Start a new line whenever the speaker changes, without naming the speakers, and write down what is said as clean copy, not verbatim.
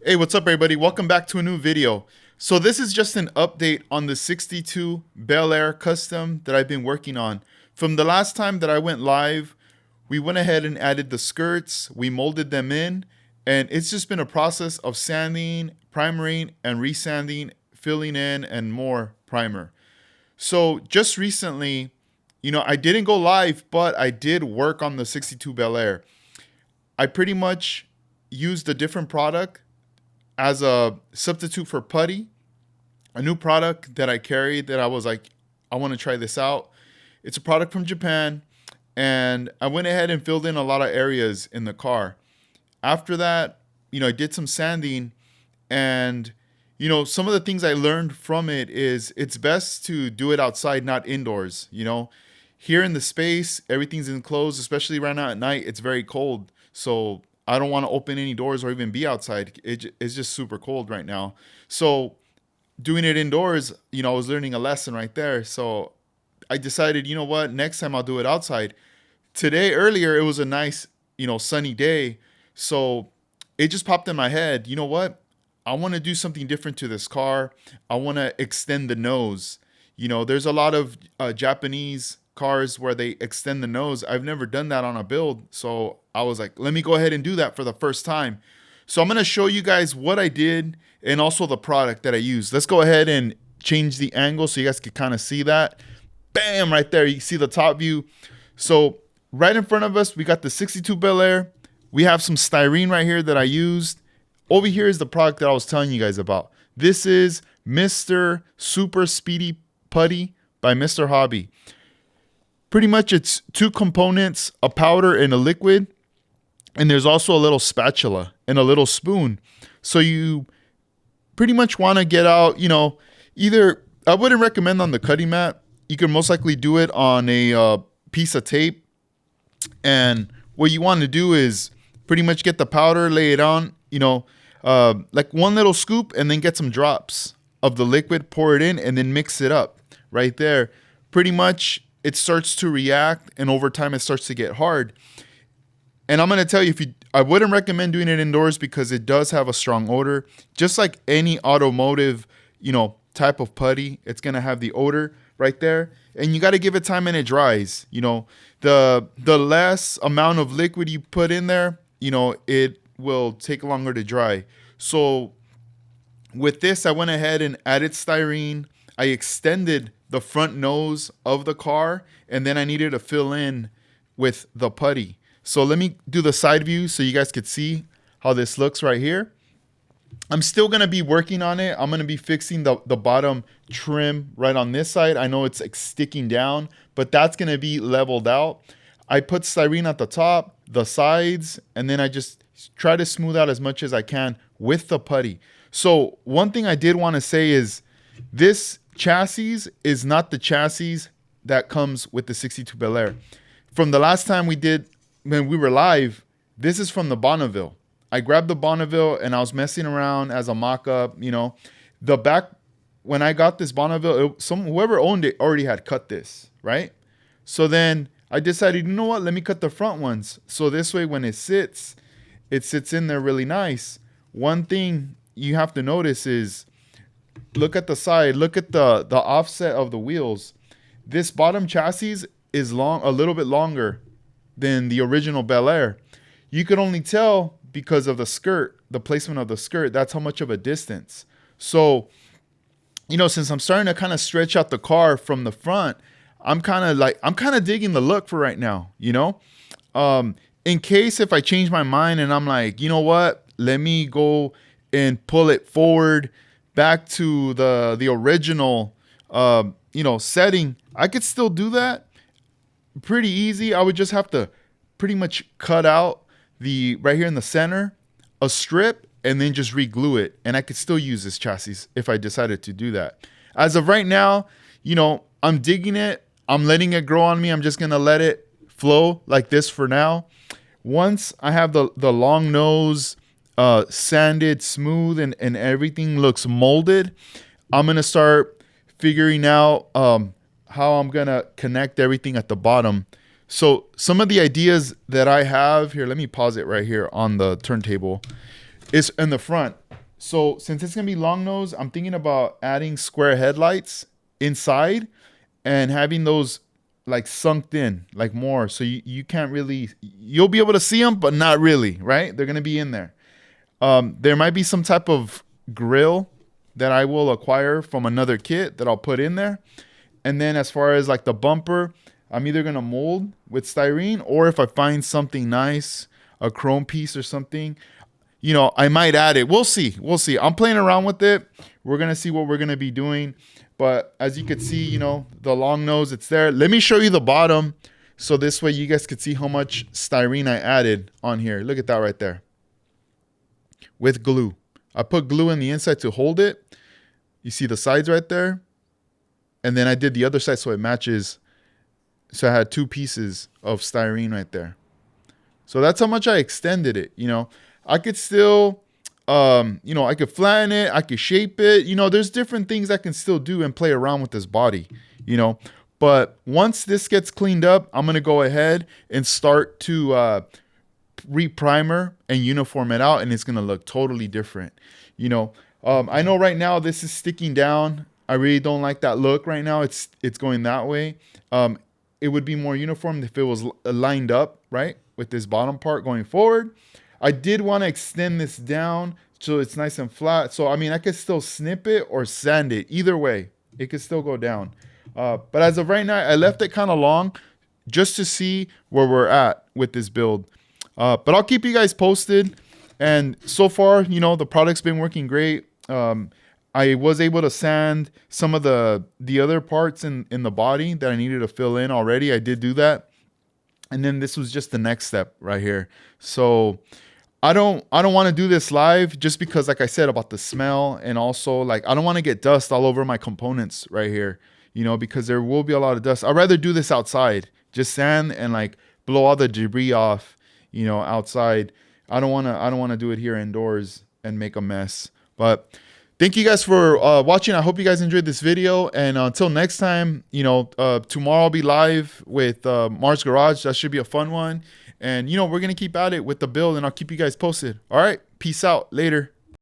Hey, what's up everybody? Welcome back to a new video. So this is just an update on the 62 Bel Air custom that I've been working on. From the last time that I went live, we went ahead and added the skirts, we molded them in, and it's just been a process of sanding, primering, and resanding, filling in, and more primer. So just recently, I didn't go live, but I did work on the 62 Bel Air. I pretty much used a different product as a substitute for putty, a new product that I carried that I was like, I want to try this out. It's a product from Japan, and I went ahead and filled in a lot of areas in the car. After that, I did some sanding, and some of the things I learned from it is it's best to do it outside, not indoors. Here in the space, everything's enclosed, especially right now at night, it's very cold. So I don't want to open any doors or even be outside. It's just super cold right now. So doing it indoors, I was learning a lesson right there. So I decided, you know what, next time I'll do it outside. Today, earlier, it was a nice, sunny day. So it just popped in my head, you know what? I want to do something different to this car. I want to extend the nose. There's a lot of Japanese cars where they extend the nose. I've never done that on a build. So I was like, let me go ahead and do that for the first time. So I'm going to show you guys what I did and also the product that I used. Let's go ahead and change the angle so you guys can kind of see that. Bam, right there. You see the top view. So right in front of us, we got the 62 Bel Air. We have some styrene right here that I used. Over here is the product that I was telling you guys about. This is Mr. Super Speedy Putty by Mr. Hobby. Pretty much it's two components, a powder and a liquid. And there's also a little spatula and a little spoon. So you pretty much want to get out, either, I wouldn't recommend on the cutting mat. You can most likely do it on a piece of tape. And what you want to do is pretty much get the powder, lay it on, like one little scoop, and then get some drops of the liquid, pour it in, and then mix it up right there. Pretty much it starts to react, and over time it starts to get hard. And I'm going to tell you, I wouldn't recommend doing it indoors because it does have a strong odor. Just like any automotive, type of putty, it's going to have the odor right there. And you got to give it time and it dries. The less amount of liquid you put in there, it will take longer to dry. So with this, I went ahead and added styrene. I extended the front nose of the car, and then I needed to fill in with the putty. So let me do the side view so you guys could see how this looks right here. I'm still going to be working on it. I'm going to be fixing the bottom trim right on this side. I know it's like sticking down, but that's going to be leveled out. I put styrene at the top, the sides, and then I just try to smooth out as much as I can with the putty. So one thing I did want to say is this chassis is not the chassis that comes with the 62 Bel Air. From the last time when we were live, this is from the Bonneville. I grabbed the Bonneville and I was messing around as a mock-up. The back, when I got this Bonneville, whoever owned it already had cut this, right? So then I decided, you know what, let me cut the front ones. So this way when it sits in there really nice. One thing you have to notice is, look at the side, look at the offset of the wheels. This bottom chassis is a little bit longer than the original Bel Air. You could only tell because of the skirt, the placement of the skirt. That's how much of a distance. So, since I'm starting to kind of stretch out the car from the front, I'm kind of digging the look for right now, in case if I change my mind and I'm like, you know what, let me go and pull it forward back to the original, setting, I could still do that pretty easy. I would just have to pretty much cut out right here in the center, a strip, and then just re-glue it. And I could still use this chassis if I decided to do that. As of right now, I'm digging it. I'm letting it grow on me. I'm just going to let it flow like this for now. Once I have the long nose sanded, smooth, and everything looks molded, I'm going to start figuring out how I'm going to connect everything at the bottom. So some of the ideas that I have here, let me pause it right here on the turntable, is in the front. So since it's gonna be long nose, I'm thinking about adding square headlights inside and having those like sunk in, like more. So you can't really, you'll be able to see them, but not really, right? They're gonna be in there. There might be some type of grill that I will acquire from another kit that I'll put in there. And then as far as like the bumper, I'm either gonna mold with styrene, or if I find something nice, a chrome piece or something, I might add it. We'll see. We'll see. I'm playing around with it. We're gonna see what we're gonna be doing. But as you can see, the long nose, it's there. Let me show you the bottom, so this way you guys could see how much styrene I added on here. Look at that right there. With glue. I put glue in the inside to hold it. You see the sides right there? And then I did the other side so it matches. So I had 2 pieces of styrene right there. So that's how much I extended it. I could still, I could flatten it. I could shape it. There's different things I can still do and play around with this body, But once this gets cleaned up, I'm going to go ahead and start to re-primer and uniform it out, and it's going to look totally different. I know right now this is sticking down. I really don't like that look right now. It's going that way. It would be more uniform if it was lined up, right, with this bottom part going forward. I did want to extend this down so it's nice and flat. So, I could still snip it or sand it. Either way, it could still go down. But as of right now, I left it kind of long just to see where we're at with this build. But I'll keep you guys posted. And so far, the product's been working great. I was able to sand some of the other parts in the body that I needed to fill in already. I did do that. And then this was just the next step right here. So I don't want to do this live just because, like I said, about the smell, and also like I don't want to get dust all over my components right here, because there will be a lot of dust. I'd rather do this outside, just sand and like blow all the debris off, outside. I don't want to do it here indoors and make a mess. But thank you guys for watching. I hope you guys enjoyed this video. And until next time, tomorrow I'll be live with Mars Garage. That should be a fun one. And, we're going to keep at it with the build, and I'll keep you guys posted. All right. Peace out. Later.